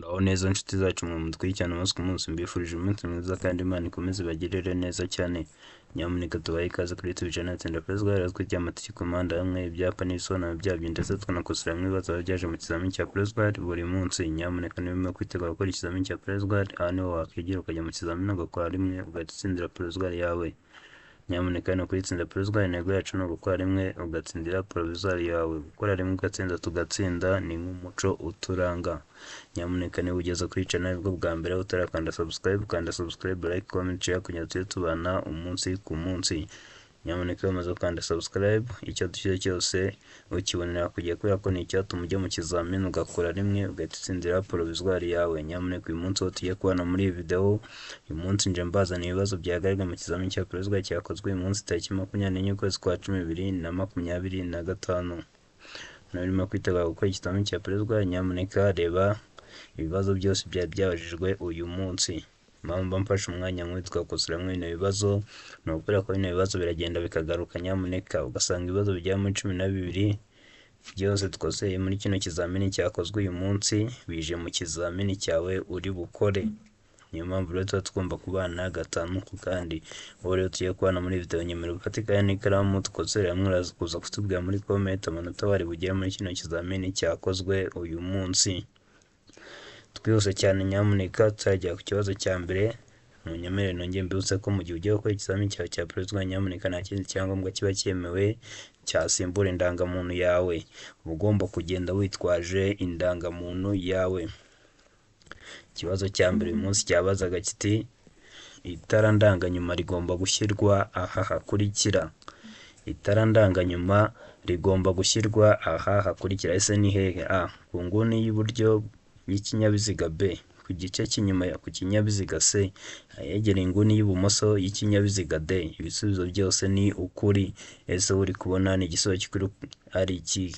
Muraho neza nshuti zacu mwe mutwikirana umunsi ku munsi, mbifurije umunsi mwiza kandi Imana ikomeze ibagirire neza cyane. Nyamuneka tubahe ikaze kuri YouTube channel Tsinda Praise God, aho twigira amategeko manda hamwe ibyapa n'ibisobanuro byabyo ndetse tukanakosora hamwe ibibazo biba byaje mu kizamini cya Praise God buri munsi. Nyamuneka niba urimo kwitegura gukora ikizamini cya Praise God, aha niho wakwigira ukajya mu kizamini ugakora rimwe ugahita utsindira Praise God yawe. Nyamuneka hano kuri Tsinda Praise God intego yacu ni ugukora rimwe ugatsindira provisoire yawe. Gukora rimwe ugatsinda tugatsinda ni nk'umuco uturanga. Nyamuneka niba ugeze kuri channel bwo bwa mbere utarakanda subscribe, kanda subscribe, like, comment, share kugira tujye tubana umunsi ku munsi. Nyamuneka wamaze gukanda subscribe, icyo dushyize cyose ukibonera kujya kubera ko ni icyatuma ujya mu kizamini ugakora rimwe ugahita utsindira provisoire yawe. Nyamuneka uyu munsi wo tugiye kubana muri iyi video, uyu munsi nje mbazaniye ibibazo byagaragaye mu kizamini cya Praise God cyakozwe uyu munsi tariki 24 ukwezi kwa 2025. Nawe urimo kwitegura gukora ikizamini cya Praise God, nyamuneka reba ibibazo byose byari byabajijwe uyu munsi. Mba mfashe umwanya nk'uyu twakosora hamwe bino bibazo, ni ukubera ko bino bibazo biragenda bikagaruka. Nyamuneka ugasanga ibibazo bigera muri 12 byose twaseye muri kino kizamini cyakozwe uyu munsi bije mu kizamini cyawe uri bukore. Niyo mpamvu rero tuba tugomba kubana gatanu ku kandi. Ubu rero tugiye kubana muri video nyemera gufatikanya n'ikaramu tukosore hamwe, uraza kuza kutubwira muri comment amanota wari bugere muri kino kizamini cyakozwe uyu munsi. Twihuse cyane nyamuneka tutajya ku kibazo cya mbere. Munyemerere nongeye mbibutse ko mu gihe ugiye gukora ikizamini cyawe cya Praise God, nyamuneka nta kindi cyangombwa kiba cyemewe cyasimbura indangamuntu yawe. Uba ugomba kugenda witwaje indangamuntu yawe. Ikibazo cya mbere uyu munsi cyabazaga kiti itara ndanganyuma rigomba gushyirwa aha hakurikira. Itara ndanganyuma rigomba gushyirwa aha hakurikira. Ese ni hehe? A. Ku nguni y'iburyo y'ikinyabiziga. B. Ku gice cy'inyuma ku kinyabiziga. C. Ahegereye inguni y'ibumoso y'ikinyabiziga. D. Ibisubizo byose ni ukuri. Ese uri kubona ni igisubizo cy'ukuri ari iki?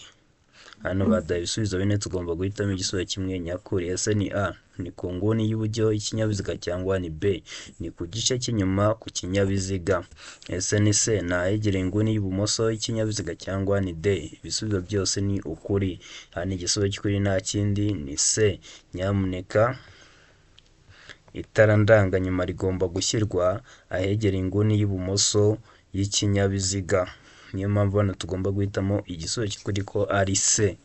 Hano badaye ibisubizo bine, tugomba guhitamo igisubizo kimwe nyakuri. Ese ni A. Ni ku nguni y'iburyo y'ikinyabiziga cyangwa ni B. Ni ku gice cy'inyuma ku kinyabiziga. Ese ni C. Ni ahegereye inguni y'ibumoso y'ikinyabiziga cyangwa ni D. Ibisubizo byose ni ukuri. Hano igisubizo cy'ukuri nta kindi ni C. Nyamuneka itara ndanganyuma rigomba gushyirwa ahegereye inguni y'ibumoso y'ikinyabiziga. Niyo mpamvu hano tugomba guhitamo igisubizo cy'ukuri ko ari C.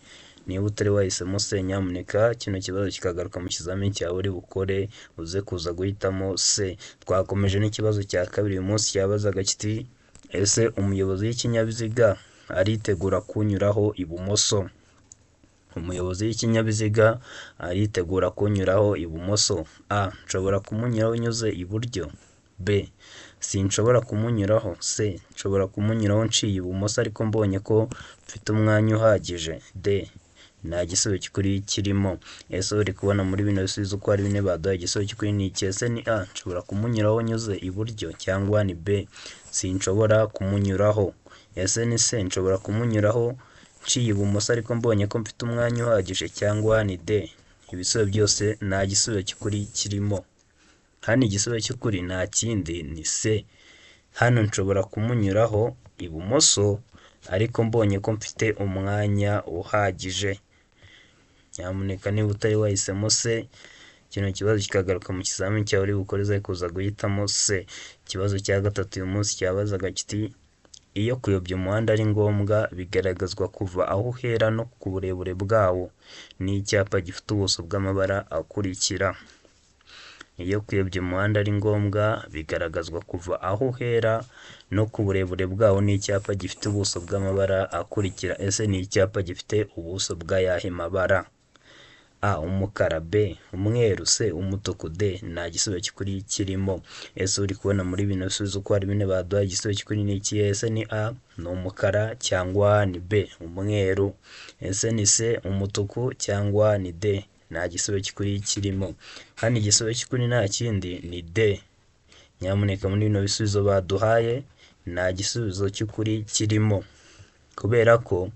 Niba utari wahisemo C, nyamuneka kino kibazo kikagaruka mu kizamini cyawe uri bukore uze kuza guhitamo C. Twakomeje n'ikibazo cya kabiri uyu munsi cyabazaga kiti ese umuyobozi w'ikinyabiziga aritegura kunyuraho ibumoso. Umuyobozi w'ikinyabiziga aritegura kunyuraho ibumoso. A. Nshobora kumunyuraho nyuze iburyo. B. Sinshobora kumunyuraho. C. Nshobora kumunyuraho nciye ibumoso ariko mbonye ko mfite umwanya uhagije. D. Nta gisubizo cy'ukuri kirimo. Ese uri kubona muri bino bisubizo uko ari bine baduhaye igisubizo cy'ukuri ni iki? Ese ni A. Nshobora kumunyuraho nyuze iburyo cyangwa ni B. Sinshobora kumunyuraho. Ese ni C. Nshobora kumunyuraho nciye ibumoso ariko mbonye ko mfite umwanya uhagije cyangwa ni D. Ibisubizo byose nta gisubizo cy'ukuri kirimo. Hano igisubizo cy'ukuri nta kindi ni C. Hano nshobora kumunyuraho ibumoso ariko mbonye ko mfite umwanya uhagije. Nyamuneka niba utari wahisemo C, kino kibazo kikagaruka mu kizamini cyawe uri bukore uze kuza guhitamo C. Ikibazo cya gatatu uyu munsi cyabazaga kiti iyo kuyobya umuhanda ari ngombwa bigaragazwa kuva aho uhera no ku burebure bwawo. Ni icyapa gifite ubuso bw'amabara akurikira. Iyo kuyobya umuhanda ari ngombwa bigaragazwa kuva aho uhera no ku burebure bwawo. Ni icyapa gifite ubuso bw'amabara akurikira. Ese ni icyapa gifite ubuso bw'ayahe mabara? A. Umukara. B. Umweru. C. Umutuku. D. Nta gisubizo cy'ukuri kirimo. Ese uri kubona muri bino bisubizo uko ari bine baduhaye igisubizo cy'ukuri ni iki? Ese ni A. Ni umukara cyangwa ni B. Umweru. Ese ni C. Umutuku cyangwa ni D. Nta gisubizo cy'ukuri kirimo. Hano igisubizo cy'ukuri nta kindi ni D. Nyamuneka muri bino bisubizo baduhaye nta gisubizo cy'ukuri kirimo, kubera ko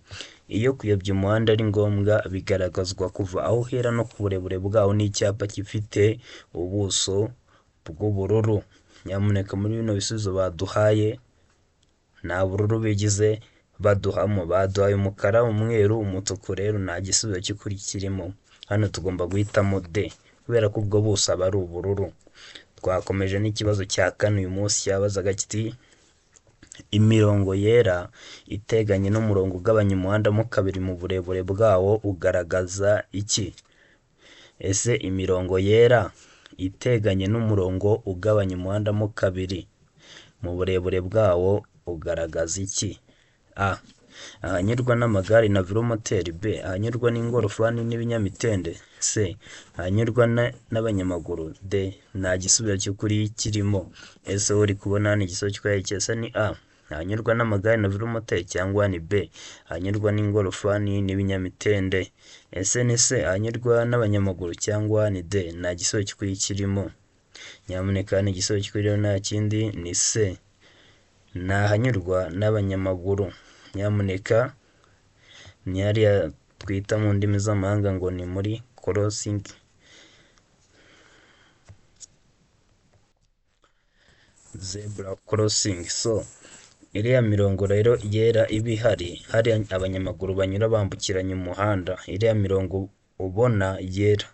iyo kuyobya umuhanda ari ngombwa bigaragazwa kuva aho uhera no ku burebure bwawo. N'icyapa gifite ubuso bw'ubururu. Nyamuneka muri bino bisubizo baduhaye nta bururu bigize baduhamo, baduhaye umukara, umweru, umutuku. Rero nta gisubizo cy'ukuri kirimo. hano tugomba guhitamo D kubera ko ubwo buso aba ari ubururu. Twakomeje n'ikibazo cya kane uyu munsi cyabazaga kiti imirongo yera iteganye n'umurongo ugabanya umuhanda mo kabiri mu burebure bwawo ugaragaza iki? Ese imirongo yera iteganye n'umurongo ugabanya umuhanda mo kabiri mu burebure bwawo ugaragaza iki? A. Ahanyurwa n'amagare na velomoteri. B. Ahanyurwa n'ingorofani n'ibinyamitende. C. Ahanyurwa n'abanyamaguru. D. Nta gisubizo cy'ukuri kirimo. Ese uri kubona hano igisubizo cy'ukuri cyese ni A. Ahanyurwa n'amagare na velomoteri cyangwa ni B. Ahanyurwa n'ingorofani n'ibinyamitende. Ese ni C. Ahanyurwa n'abanyamaguru cyangwa ni D. Nta gisubizo cy'ukuri kirimo. Nyamuneka hano igisubizo cy'ukuri rero nta kindi ni C. Ni ahanyurwa n'abanyamaguru. Nyamuneka ni hariya twita mu ndimi z'amahanga ngo ni muri crossing. Zebra crossing. So iriya mirongo rero yera iba ihari, hari abanyamaguru banyura bambukiranya umuhanda. Iriya mirongo ubona yera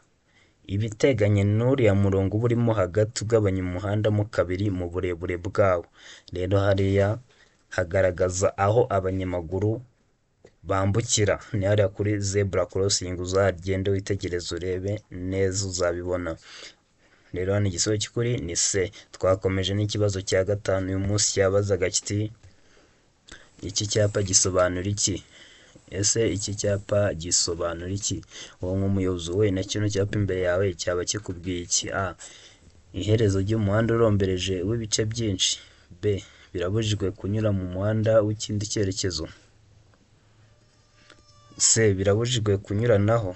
iba iteganye n'uriya murongo uba urimo hagati ugabanya umuhanda mo kabiri mu burebure bwawo. Rero hariya hagaragaza aho abanyamaguru bambukira, ni hariya kuri zebra crossing. Uzagende witegereze urebe neza uzabibona. Rero hano igisubizo cy'ukuri ni C. Twakomeje n'ikibazo cya gatanu uyu munsi cyabazaga kiti iki cyapa gisobanura iki? Ese iki cyapa gisobanura iki? Wowe nk'umuyobozi we na kino cyapa imbere yawe cyaba kikubwiye iki? A. Iherezo ry'umuhanda urombereje w'ibice byinshi. B. Birabujijwe kunyura mu muhanda w'ikindi cyerekezo. C. Birabujijwe kunyuranaho.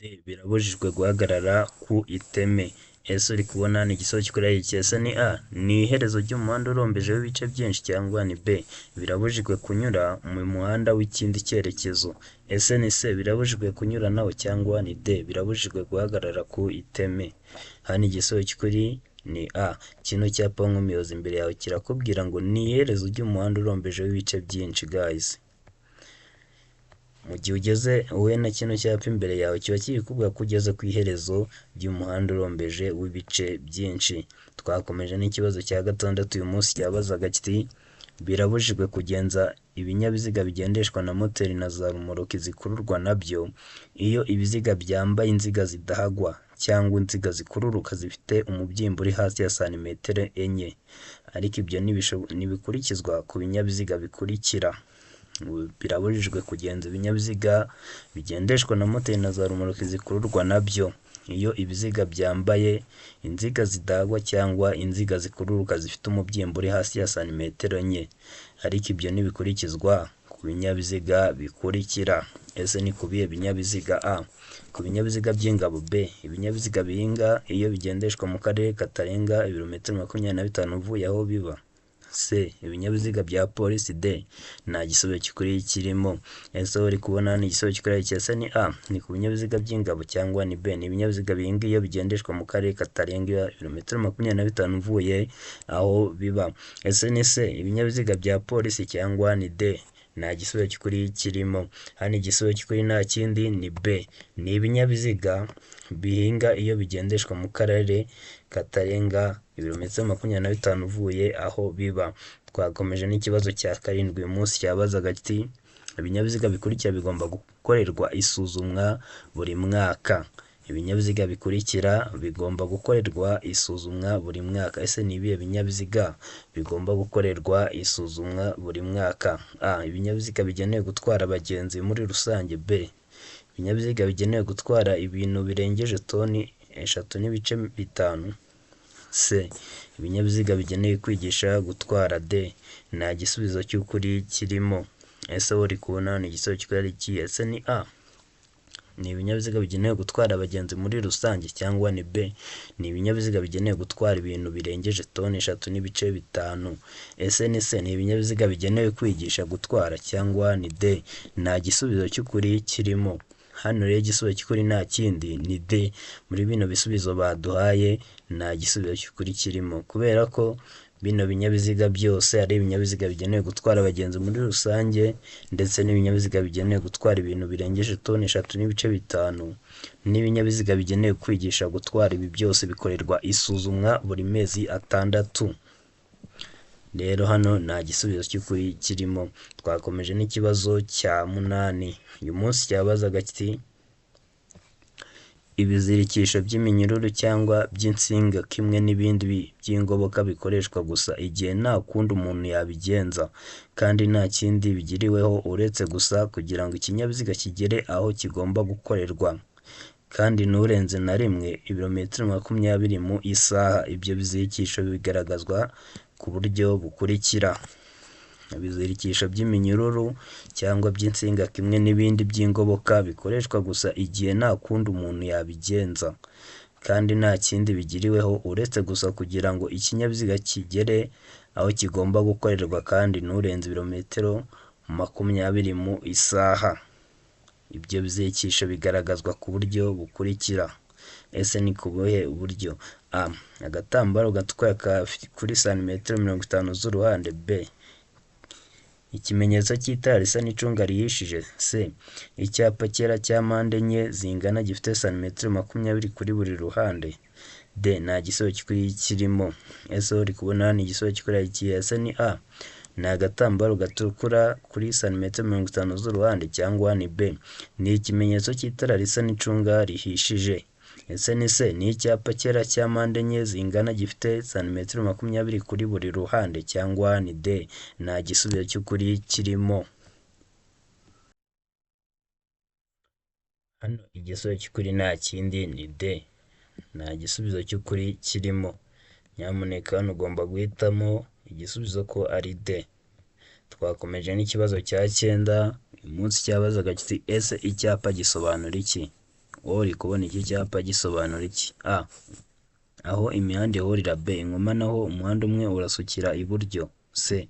D. Birabujijwe guhagarara ku iteme. Ese uri kubona hano igisubizo cy'ukuri cyese ni A. Ni iherezo ry'umuhanda urombeje w'ibice byinshi cyangwa ni B. Birabujijwe kunyura mu muhanda w'ikindi cyerekezo. Ese ni C. Birabujijwe kunyuranaho cyangwa ni D. Birabujijwe guhagarara ku iteme. Hano igisubizo cy'ukuri ni A. Kino cyapa nk'umuyobozi imbere yawe kirakubwira ngo ni iherezo ry'umuhanda urombeje w'ibice byinshi guys. Mu gihe ugeze wowe na kino cyapa imbere yawe kiba kikubwira ko ugeze ku iherezo ry'umuhanda urombeje w'ibice byinshi. Twakomeje n'ikibazo cya gatandatu uyu munsi cyabazaga kiti birabujijwe kugenza ibinyabiziga bigendeshwa na moteri na za rumoroki zikururwa nabyo iyo ibiziga byambaye inziga zidahagwa cyangwa inziga zikururuka zifite umubyimba uri hasi ya santimetero enye, ariko ibyo ntibikurikizwa ku binyabiziga bikurikira. Birabujijwe kugenza ibinyabiziga bigendeshwa na moteri na za rumoroki zikururwa nabyo iyo ibiziga byambaye inziga zidahagwa cyangwa inziga zikururuka zifite umubyimba uri hasi ya santimetero enye, ariko ibyo ntibikurikizwa ku binyabiziga bikurikira. Ese ni ku bihe binyabiziga? A. Ku binyabiziga by'ingabo. B. Ibinyabiziga bihinga iyo bigendeshwa mu karere katarenga ibirometero 25 uvuye aho biba. C. Ibinyabiziga bya polisi. D. Nta gisubizo cy'ukuri kirimo. Ese uri kubona hano igisubizo cy'ukuri cyese ni A. Ni ku binyabiziga by'ingabo cyangwa ni B. Ni ibinyabiziga bihinga iyo bigendeshwa mu karere katarenga ibirometero 25 uvuye aho biba. Ese ni C. Ibinyabiziga bya polisi cyangwa ni D. Nta gisubizo cy'ukuri kirimo. Hano igisubizo cy'ukuri nta kindi ni B. Ni ibinyabiziga bihinga iyo bigendeshwa mu karere katarenga ibirometero 25 uvuye aho biba. Twakomeje n'ikibazo cya karindwi uyu munsi cyabazaga kiti ibinyabiziga bikurikira bigomba gukorerwa isuzumwa buri mwaka. Ibinyabiziga bikurikira bigomba gukorerwa isuzumwa buri mwaka. Ese ni ibihe binyabiziga bigomba gukorerwa isuzumwa buri mwaka? A. Ibinyabiziga bigenewe gutwara abagenzi muri rusange. B. Ibinyabiziga bigenewe gutwara ibintu birengeje toni 3.5. C. Ibinyabiziga bigenewe kwigisha gutwara. D. Nta gisubizo cy'ukuri kirimo. Ese uri kubona hano igisubizo cy'ukuri iki? Ese ni A. Ni ibinyabiziga bigenewe gutwara abagenzi muri rusange cyangwa ni B. Ni ibinyabiziga bigenewe gutwara ibintu birengeje toni 3.5. Ese ni C. Ni ibinyabiziga bigenewe kwigisha gutwara cyangwa ni D. Nta gisubizo cy'ukuri kirimo. Hano rero igisubizo cy'ukuri nta kindi ni D. Muri bino bisubizo baduhaye nta gisubizo cy'ukuri kirimo kubera ko bino binyabiziga byose ari ibinyabiziga bigenewe gutwara abagenzi muri rusange ndetse n'ibinyabiziga bigenewe gutwara ibintu birengeje toni 3.5 n'ibinyabiziga bigenewe kwigisha gutwara, ibi byose bikorerwa isuzumwa buri mezi 6. Rero hano nta gisubizo cy'ukuri kirimo. Twakomeje n'ikibazo cya 8. Uyu munsi cyabazaga kiti ibizirikisho by'iminyururu cyangwa by'insinga kimwe n'ibindi by'ingoboka bikoreshwa gusa igihe nta kundi umuntu yabigenza kandi nta kindi bigiriweho uretse gusa kugira ngo ikinyabiziga kigere aho kigomba gukorerwa kandi nturenze na rimwe ibirometero 20 mu isaha. Ibyo bizirikisho bigaragazwa ku buryo bukurikira: ibizirikisho by'iminyururu cyangwa by'insinga kimwe n'ibindi by'ingoboka bikoreshwa gusa igihe nta kundi umuntu yabigenza kandi nta kindi bigiriweho uretse gusa kugira ngo ikinyabiziga kigere aho kigomba gukorerwa kandi nturenze ibirometero 20 mu isaha. Ibyo bizirikisho bigaragazwa ku buryo bukurikira. Ese ni ku buhe buryo? A. Agatambaro gatwaye kuri santimetero 50 z'uruhande. B. Ikimenyetso cy'itara risa n'icunga rihishije. C. Icyapa cyera cya mpande enye zingana gifite santimetero 20 kuri buri ruhande. D. Nta gisubizo kirimo. Ese uri kubona hano igisubizo cy'ukuri ikihe? Ese ni A. Ni agatambaro gatukura kuri santimetero 50 z'uruhande, cyangwa ni B. Ni ikimenyetso cy'itara risa n'icunga rihishije. Ese ni C. Ni icyapa cyera cya mpande enye zingana gifite santimetero 20 kuri buri ruhande, cyangwa ni D. Nta gisubizo cy'ukuri kirimo. Hano igisubizo cy'ukuri nta kindi ni D. Nta gisubizo cy'ukuri kirimo. Nyamuneka hano ugomba guhitamo igisubizo ko ari D. Twakomeje n'ikibazo cya 9. Uyu munsi cyabazaga kiti ese icyapa gisobanura iki? Wowe uri kubona iki cyapa gisobanura iki? A. Aho imihanda ihurira. B. Inkomane aho umuhanda umwe urasukira iburyo. C.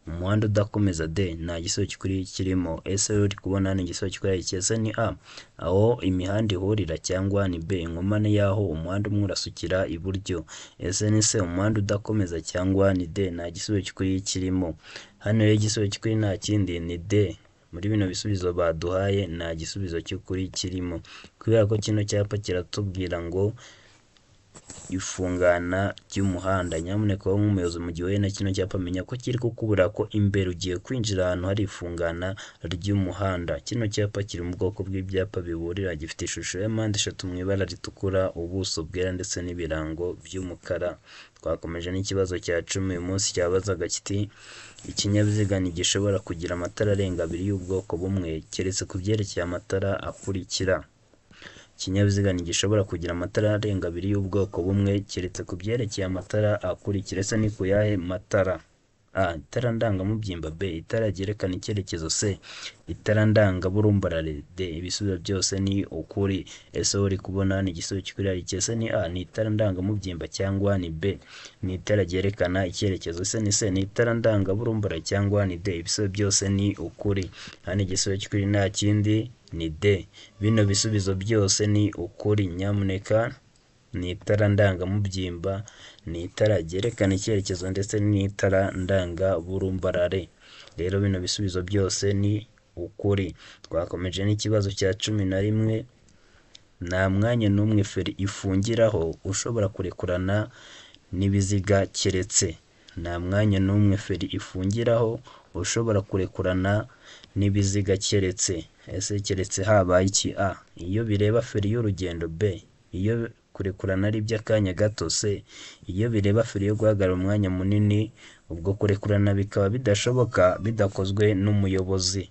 Umuhanda udakomeza. D. Nta gisubizo cy'ukuri kirimo. Ese uri kubona hano igisubizo cy'ukuri iki? Ese ni A. Aho imihanda ihurira, cyangwa ni B. Inkomane y'aho umuhanda umwe urasukira iburyo. Ese ni C. Umuhanda udakomeza, cyangwa ni D. Nta gisubizo cy'ukuri kirimo. Hano rero igisubizo cy'ukuri nta kindi ni D. Muri bino bisubizo baduhaye nta gisubizo cy'ukuri kirimo, kubera ko kino cyapa kiratubwira ngo ifungana ry'umuhanda. Nyamuneka wowe nk'umuyobozi mu gihe uhuye na kino cyapa menya ko kiri kukubura ko imbere ugiye kwinjira ahantu hari ifungana ry'umuhanda. Kino cyapa kiri mu bwoko bw'ibyapa biburira, gifite ishusho ya mpande eshatu mu ibara ritukura, ubuso bwera ndetse n'ibirango by'umukara. Twakomeje n'ikibazo cya 10. Uyu munsi cyabazaga kiti ikinyabiziga ntigishobora kugira amatara arenga 2 y'ubwoko bumwe keretse ku byerekeye amatara akurikira. Ikinyabiziga ntigishobora kugira amatara arenga 2 y'ubwoko bumwe keretse ku byerekeye amatara akurikira. Ese ni ku yahe matara? A. Itara ndangamubyimba. B. Itara ryerekana icyerekezo. C. Itara ndangaburumbarare. D. Ibisubizo byose ni ukuri. Ese uri kubona ni igisubizo cy'ukuri ari iki? Ese ni A. Ni itara ndangamubyimba, cyangwa ni B. Ni itara ryerekana icyerekezo. Ese ni C. Ni itara ndangaburumbarare, cyangwa ni D. Ibisubizo byose ni ukuri. Hano igisubizo cy'ukuri nta kindi ni D. Bino bisubizo byose ni ukuri. Nyamuneka ni itara ndangamubyimba, ni itara ryerekana icyerekezo ndetse n'itara ndangaburumbarare. Rero bino bisubizo byose ni ukuri. Twakomeje n'ikibazo cya 11. Nta mwanya n'umwe feri ifungiraho ushobora kurekurana n'ibiziga keretse. Nta mwanya n'umwe feri ifungiraho ushobora kurekurana n'ibiziga keretse. Ese keretse habaye iki? A. Iyo bireba feri y'urugendo. B. Iyo kurekurana ari iby'akanya gato. C. Iyo bireba feri yo guhagarara umwanya munini. Ubwo kurekurana bikaba bidashoboka bidakozwe n'umuyobozi.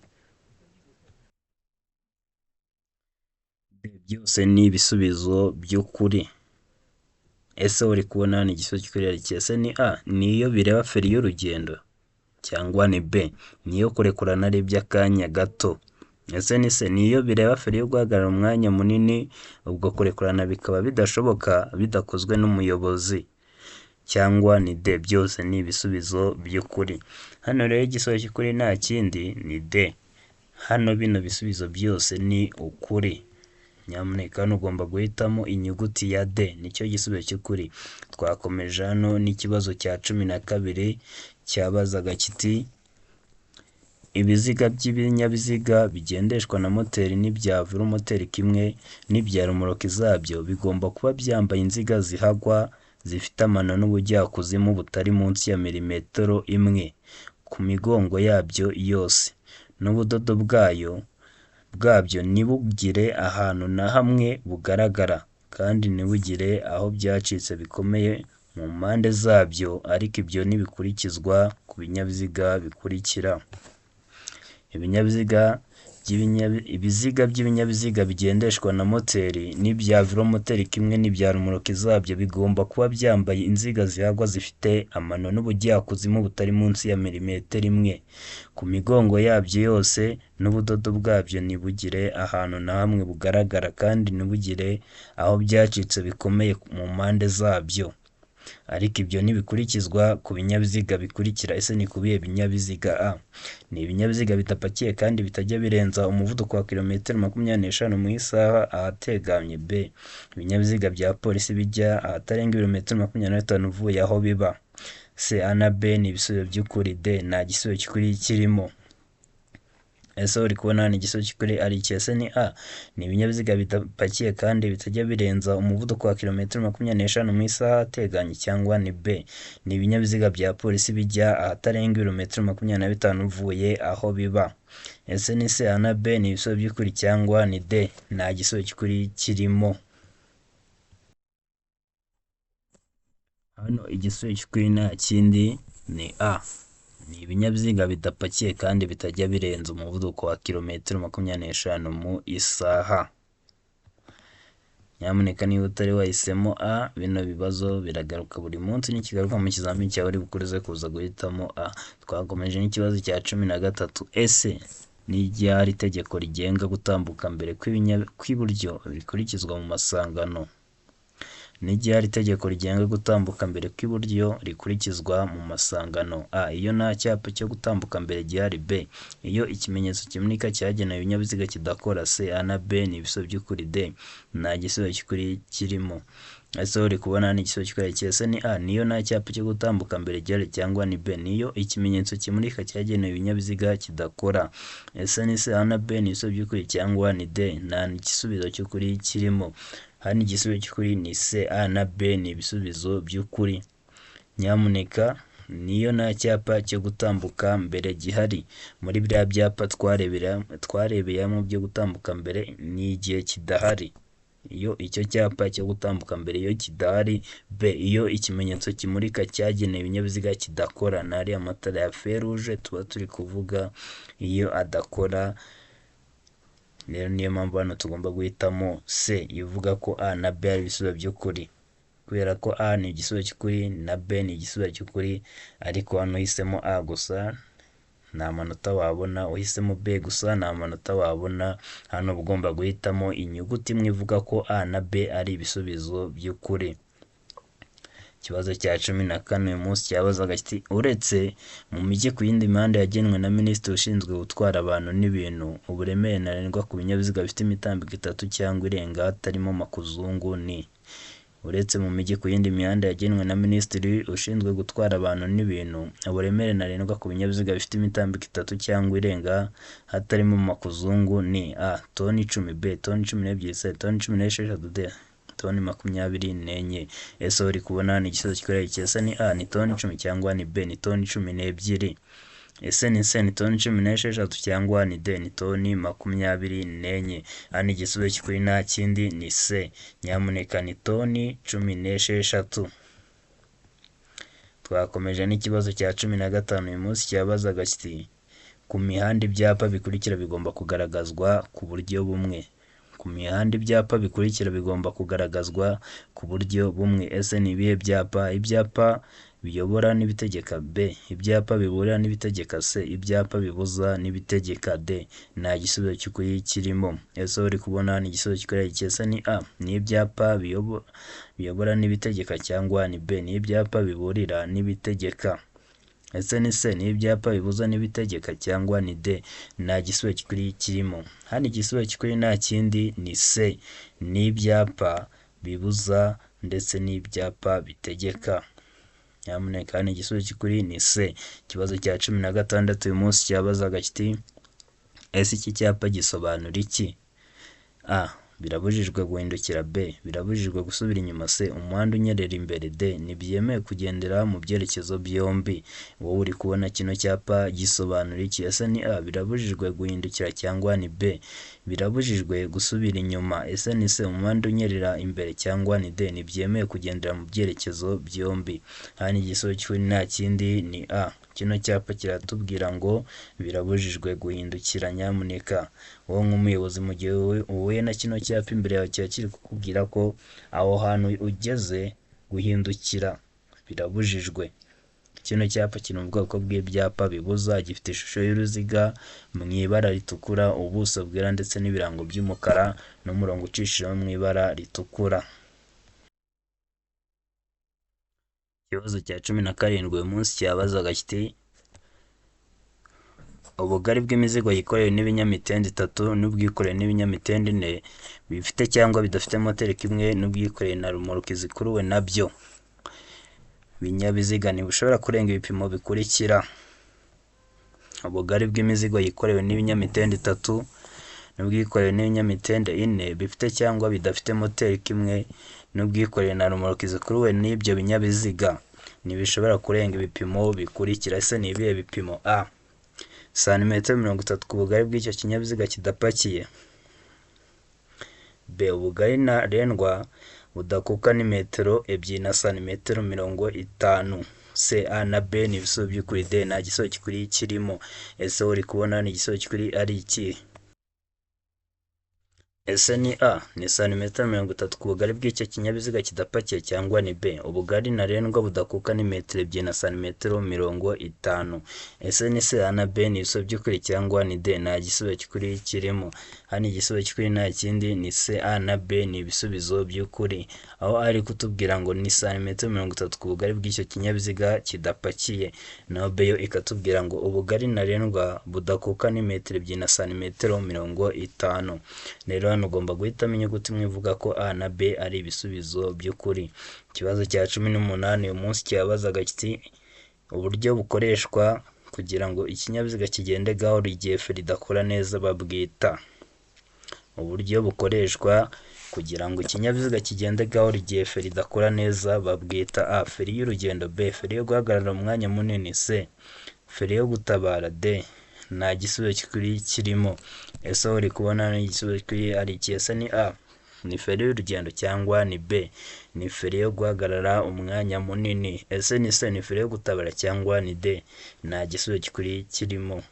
Byose ni ibisubizo by'ukuri. Ese uri kubona hano igisubizo cy'ukuri ari iki? Ese ni A. Ni iyo bireba feri y'urugendo, cyangwa ni B. Ni iyo kurekurana ari iby'akanya gato. Ese ni C. Ni iyo bireba feri yo guhagarara umwanya munini. Ubwo kurekurana bikaba bidashoboka bidakozwe n'umuyobozi, cyangwa ni D. Byose ni ibisubizo by'ukuri. Hano rero igisubizo cy'ukuri nta kindi ni D. Hano bino bisubizo byose ni ukuri. nyamuneka hano ugomba guhitamo inyuguti ya D, nicyo gisubizo cy'ukuri. Twakomeje hano n'ikibazo cya 12 cyabazaga kiti ibiziga by'ibinyabiziga bigendeshwa na moteri n'ibya velomoteri kimwe n'ibya rumoroki zabyo bigomba kuba byambaye inziga zihagwa zifite amano n'ubujyakuzimu butari munsi ya milimetero 1 ku migongo yabyo yose, n'ubudodo bwabyo ntibugire ahantu na hamwe bugaragara kandi ntibugire aho byacitse bikomeye mu mpande zabyo, ariko ibyo ntibikurikizwa ku binyabiziga bikurikira. Ibiziga by'ibinyabiziga bigendeshwa na moteri n'ibya velomoteri kimwe n'ibya rumoroki zabyo bigomba kuba byambaye inziga zihagwa zifite amano n'ubujyakuzimu butari munsi ya milimetero 1 ku migongo yabyo yose, n'ubudodo bwabyo ntibugire ahantu na hamwe bugaragara kandi ntibugire aho byacitse bikomeye mu mpande zabyo, ariko ibyo ntibikurikizwa ku binyabiziga bikurikira. Ese ni kubihe binyabiziga? A. Ni ibinyabiziga bidapakiye kandi bitajya birenza umuvuduko wa kilometero 25 mu isaha ahateganye. B. Ibinyabiziga bya polisi bijya ahatarenga ibirometero 25 uvuye aho biba. C. A na B ni ibisubizo by'ukuri. D. Nta gisubizo cy'ukuri kirimo. Ese uri kubona hano igisubizo cy'ukuri ari iki? Ese ni A. Ni ibinyabiziga bidapakiye kandi bitajya birenza umuvuduko wa kilometero 25 mu isaha ahateganye, cyangwa ni B. Ni ibinyabiziga bya polisi bijya ahatarenga ibirometero 25 uvuye aho biba. Ese ni C, A na B ni ibisubizo by'ukuri cyangwa ni D. Nta gisubizo cy'ukuri kirimo. Hano igisubizo cy'ukuri nta kindi ni A. Ni ibinyabiziga bidapakiye kandi bitajya birenza umuvuduko wa kilometero 25 mu isaha. Nyamuneka niba utari wahisemo A, bino bibazo biragaruka buri munsi n'ikigaruka mu kizamini cyawe uri bukurize kuza guhitamo A. Twakomeje n'ikibazo cya 13. Ese ni ryari itegeko rigenga gutambuka mbere kw'iburyo rikurikizwa mu masangano? Ni ryari itegeko rigenga gutambuka mbere kw'iburyo rikurikizwa mu masangano? A. Iyo nta cyapa cyo gutambuka mbere gihari. B. Iyo ikimenyetso kimurika cyagenewe ibinyabiziga kidakora. C, A na B ni ibisubizo by'ukuri. D. Nta gisubizo cy'ukuri kirimo. Ese uri kubona ni igisubizo cy'ukuri? Ese ni A. Niyo nta cyapa cyo gutambuka mbere gihari, cyangwa ni B. Niyo ikimenyetso kimurika cyagenewe ibinyabiziga kidakora. Ese ni C, A na B ni ibisubizo by'ukuri cyangwa ni D. Nta gisubizo cy'ukuri kirimo. Hano igisubizo cy'ukuri ni C, A na B ni ibisubizo by'ukuri. Nyamuneka niyo nta cyapa cyo gutambuka mbere gihari. Muri biriya byapa twareberamo byo gutambuka mbere ni igihe kidahari. Iyo icyo cyapa cyo gutambuka mbere iyo kidahari. B. Iyo ikimenyetso kimurika cyagenewe ibinyabiziga kidakora. N'ariya amatara ya feruje tuba turi kuvuga iyo adakora. Rero niyo mpamvu hano tugomba guhitamo C ivuga ko A na B ari ibisubizo by'ukuri, kubera ko A ni igisubizo cy'ukuri na B ni igisubizo cy'ukuri, ariko hano uhisemo A gusa nta manota wabona, uhisemo B gusa nta manota wabona. Hano uba ugomba guhitamo inyuguti imwe ivuga ko A na B ari ibisubizo by'ukuri. Ikibazo cya 14 uyu munsi cyabazaga kiti uretse mu mijyi ku yindi mihanda yagenwe na Minisitiri ushinzwe gutwara abantu n'ibintu, uburemere ntarengwa ku binyabiziga bifite imitambiko 3 cyangwa irenga hatarimo makuzungu ni? Uretse mu mijyi ku yindi mihanda yagenwe na Minisitiri ushinzwe gutwara abantu n'ibintu, uburemere ntarengwa ku binyabiziga bifite imitambiko 3 cyangwa irenga hatarimo makuzungu ni? A. Toni 10. B. Toni 12. C. Toni 16. D. Toni 24. Ese uri kubona ni igisubizo cy'ukuri? Ese ni A ni toni 10 cyangwa ni B ni toni 12? Ese ni C ni toni 16 cyangwa ni D ni toni 24? Hano igisubizo cy'ukuri nta kindi ni C. Nyamuneka ni toni 16. Twakomeje n'ikibazo cya 15 uyu munsi cyabazaga kiti ku mihanda ibyapa bikurikira bigomba kugaragazwa ku buryo bumwe. Ku mihanda ibyapa bikurikira bigomba kugaragazwa ku buryo bumwe. Ese ni ibihe byapa? Ibyapa biyobora n'ibitegeka. B. Ibyapa biburira n'ibitegeka. C. Ibyapa bibuza n'ibitegeka. D. Nta gisubizo cy'ukuri kirimo. Ese uri kubona ni igisubizo cy'ukuri? Ese ni A. Ni ibyapa biyobora n'ibitegeka cyangwa ni B. Ni ibyapa biburira n'ibitegeka. ese ni C ni ibyapa bibuza n'ibitegeka cyangwa ni D nta gisubizo cy'ukuri kirimo. Hano igisubizo cy'ukuri nta kindi ni C ni ibyapa bibuza ndetse n'ibyapa bitegeka. Nyamuneka hano igisubizo cy'ukuri ni C. Ikibazo cya 16 uyu munsi cyabazaga kiti ese iki cyapa gisobanura iki? A. Birabujijwe guhindukira. B. Birabujijwe gusubira inyuma. C. Umuhanda unyerera imbere. D. Ntibyemewe kugendera mu byerekezo byombi. Wowe uri kubona kino cyapa gisobanura iki? Ese ni A. Birabujijwe guhindukira cyangwa ni B. Birabujijwe gusubira inyuma. Ese ni C. Umuhanda unyerera imbere cyangwa ni D. Ntibyemewe kugendera mu byerekezo byombi. Hano igisubizo cy'ukuri nta kindi ni A. Kino cyapa kiratubwira ngo birabujijwe guhindukira. Nyamuneka wowe nk'umuyobozi mu gihe uhuye na kino cyapa imbere yawe kiba kiri kukubwira ko aho hantu ugeze guhindukira birabujijwe. Kino cyapa kiri mu bwoko bw'ibyapa bibuza, gifite ishusho y'uruziga mu ibara ritukura, ubuso bwera ndetse n'ibirango by'umukara n'umurongo ucishijemo mu ibara ritukura. Ikibazo cya 17 uyu munsi cyabazaga kiti ubugari bw'imizigo yikorewe n'ibinyamitende 3 n'ubwikoreye n'ibinyamitende 4 bifite cyangwa bidafite moteri kimwe n'ubwikoreye na rumoroki zikuruwe nabyo binyabiziga ntibushobora kurenga ibipimo bikurikira. Ubugari bw'imizigo yikorewe n'ibinyamitende 3 n'ubwikoreye n'ibinyamitende 4 bifite cyangwa bidafite moteri kimwe n'ubwikoreye na rumoroki zikuruwe n'ibyo binyabiziga ntibishobora kurenga ibipimo bikurikira. Ese ni ibihe bipimo? A. Santimetero 30 ku bugari bw'icyo kinyabiziga kidapakiye. B. Ubugari ntarengwa budakuka ni metero 2 na santimetero 50. C. A na B ni ibisubizo by'ukuri. D nta gisubizo cy'ukuri kirimo. Ese uri kubona ni igisubizo cy'ukuri ari iki? Ese ni A ni santimetero 30 ku bugari bw'icyo kinyabiziga kidapakiye cyangwa ni B. Ubugari ntarengwa budakuka ni metero 2 na santimetero 50. Ese ni C A na B ni ibisubizo by'ukuri cyangwa ni D nta gisubizo cy'ukuri kirimo. Hano igisubizo cy'ukuri nta kindi ni C A na B ni ibisubizo by'ukuri. Aho ari kutubwira ngo ni santimetero 30 ku bugari bw'icyo kinyabiziga kidapakiye, naho B yo ikatubwira ngo ubugari ntarengwa budakuka ni metero 2 na santimetero 50. Rero hano ugomba guhitamo inyuguti imwe ivuga ko A na B ari ibisubizo by'ukuri. Ikibazo cya 18 uyu munsi cyabazaga kiti uburyo bukoreshwa kugira ngo ikinyabiziga kigende gahoro igihe feri idakora neza babwita. Uburyo bukoreshwa kugira ngo ikinyabiziga kigende gahoro igihe feri idakora neza babwita. A. Feri y'urugendo. B. Feri yo guhagarara umwanya munini. C. Feri yo gutabara. D nta gisubizo cy'ukuri kirimo. Ese uri kubona igisubizo cy'ukuri ari iki? Ese ni A ni feri y'urugendo cyangwa ni B ni feri yo guhagarara umwanya munini. Ese ni C ni feri yo gutabara cyangwa ni D nta gisubizo cy'ukuri kirimo.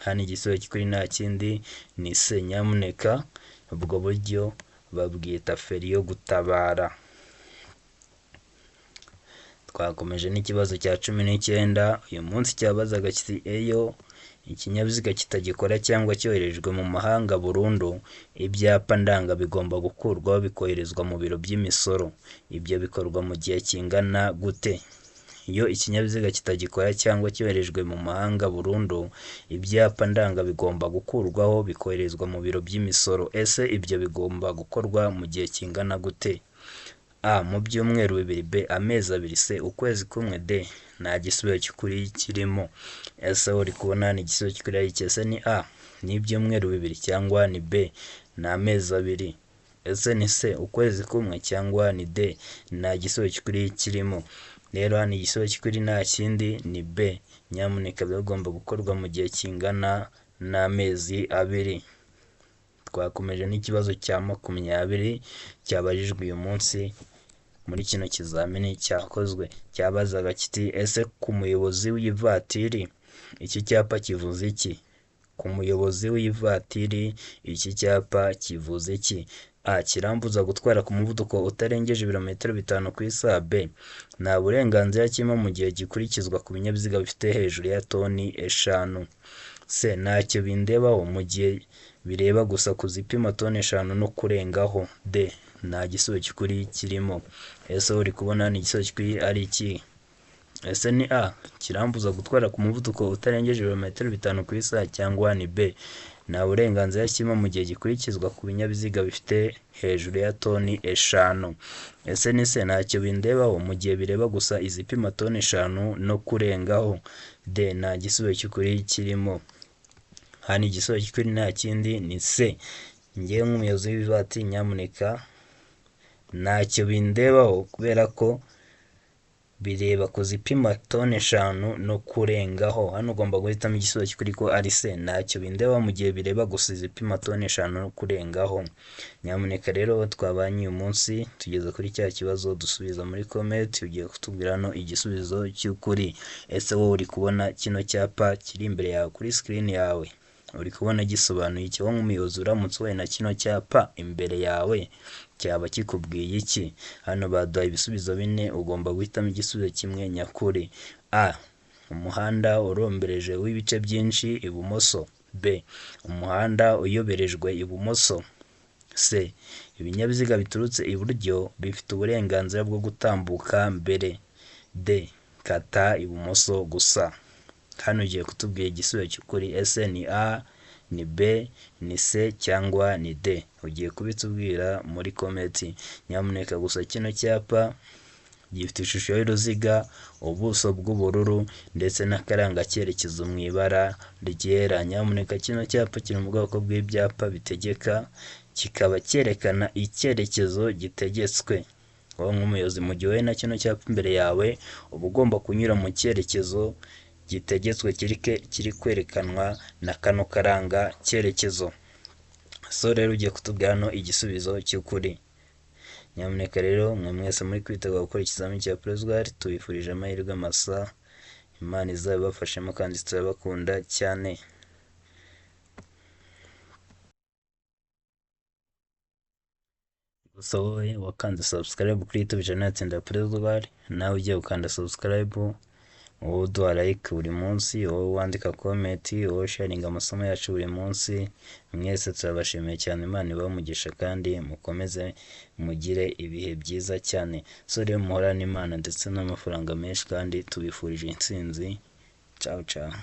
Hano igisubizo cy'ukuri nta kindi ni C. Nyamuneka ubwo buryo babwita feri yo gutabara. Twakomeje n'ikibazo cya 19 uyu munsi cyabazaga kiti eyo ikinyabiziga kitagikora cyangwa cyoherejwe mu mahanga burundu, ibyapa ndanga bigomba gukurwaho bikoherezwa mu biro by'imisoro. Ibyo bikorwa mu gihe kingana gute? Iyo ikinyabiziga kitagikora cyangwa cyoherejwe mu mahanga burundu, ibyapa ndanga bigomba gukurwaho bikoherezwa mu biro by'imisoro. Ese ibyo bigomba gukorwa mu gihe kingana gute? A. Mu byumweru 2. B. Amezi 2. C. Ukwezi kumwe. D nta gisubizo cy'ukuri kirimo. Ese uri kubona ni igisubizo cy'ukuri ari iki? Ese ni A ni ibyumweru 2 cyangwa ni B ni amezi 2. Ese ni C ukwezi kumwe cyangwa ni D nta gisubizo cy'ukuri kirimo. Rero hano igisubizo cy'ukuri nta kindi ni B. Nyamuneka bigomba gukorwa mu gihe kingana n'amezi 2. Twakomeje n'ikibazo cya 20 cyabajijwe uyu munsi muri kino kizamini cyakozwe. Cyabazaga kiti ese ku muyobozi w'ivatiri iki cyapa kivuze iki? Ku muyobozi w'ivatiri iki cyapa kivuze iki? A. Kirambuza gutwara ku muvuduko utarengeje ibirometero 5 ku isaha. B. Nta burenganzira kirimo mu gihe gikurikizwa ku binyabiziga bifite hejuru ya toni 5. C. Ntacyo bindebaho mu gihe bireba gusa ku zipima toni 5 no kurengaho. D nta gisubizo cy'ukuri kirimo. Ese uri kubona ni igisubizo cy'ukuri ari iki? ese ni A, kirambuza gutwara ku muvuduko utarengeje ibirometero 5 ku isaha, cyangwa ni B, nta burenganzira kirimo mu gihe gikurikizwa ku binyabiziga bifite hejuru ya toni 5. Ese ni C, ntacyo bindebaho mu gihe bireba gusa izipima toni 5 no kurengaho. D, nta gisubizo cy'ukuri kirimo. Hano igisubizo cy'ukuri nta kindi ni C. Njyewe nk'umuyobozi w'ivatiri nyamuneka ntacyo bindebaho kubera ko bireba ku zipima toni 5 no kurengaho. Hano ugomba guhitamo igisubizo cy'ukuri ko ari C, ntacyo bindebaho mu gihe bireba gusa izipima toni 5 no kurengaho. Nyamuneka rero twabanye uyu munsi tugeze kuri cya kibazo, dusubiza muri comment, ugiye kutubwira hano igisubizo cy'ukuri. Ese wowe uri kubona kino cyapa kiri imbere yawe kuri screen yawe, uri kubona gisobanuye iki? Wowe nk'umuyobozi uramutse uhuye na kino cyapa imbere yawe cyaba kikubwiye iki? Hano baduhaye ibisubizo 4, ugomba guhitamo igisubizo kimwe nyakuri. A, umuhanda urombereje w'ibice byinshi ibumoso. B, umuhanda uyoberejwe ibumoso. C, ibinyabiziga biturutse iburyo bifite uburenganzira bwo gutambuka mbere. D, kata ibumoso gusa. Hano ugiye kutubwira igisubizo cy'ukuri. Ese ni A, ni B, ni C cyangwa ni D? Ugiye kubitubwira muri comment. Nyamuneka gusa kino cyapa gifite ishusho y'uruziga, ubuso bw'ubururu ndetse n'akaranga cyerekezo mu ibara ryera. Nyamuneka kino cyapa kiri mu bwoko bw'ibyapa bitegeka, kikaba cyerekana icyerekezo gitegetswe. Wowe nk'umuyobozi mu gihe uhuye na kino cyapa imbere yawe, uba ugomba kunyura mu cyerekezo gitegetswe kiri kwerekanwa na kano karanga cyerekezo. So rero ugiye kutubwira hano igisubizo cy'ukuri. Nyamuneka rero mwe mwese muri kwitegura gukora ikizamini cya Prozgar, tubifurije amahirwe masa, Imana izabibafashemo kandi turabakunda cyane. Gusa wowe wakanze subscribe kuri YouTube channel ya Prozgar, nawe ugiye gukanda subscribe, wowe uduha like buri munsi, wowe wandika comment, wowe sharing amasomo yacu buri munsi. Mwese turabashimiye cyane, Imana ibahe umugisha kandi mukomeze mugire ibihe byiza cyane. So rero muhorane Imana ndetse n'amafaranga menshi kandi tubifurije intsinzi. Ciao ciao.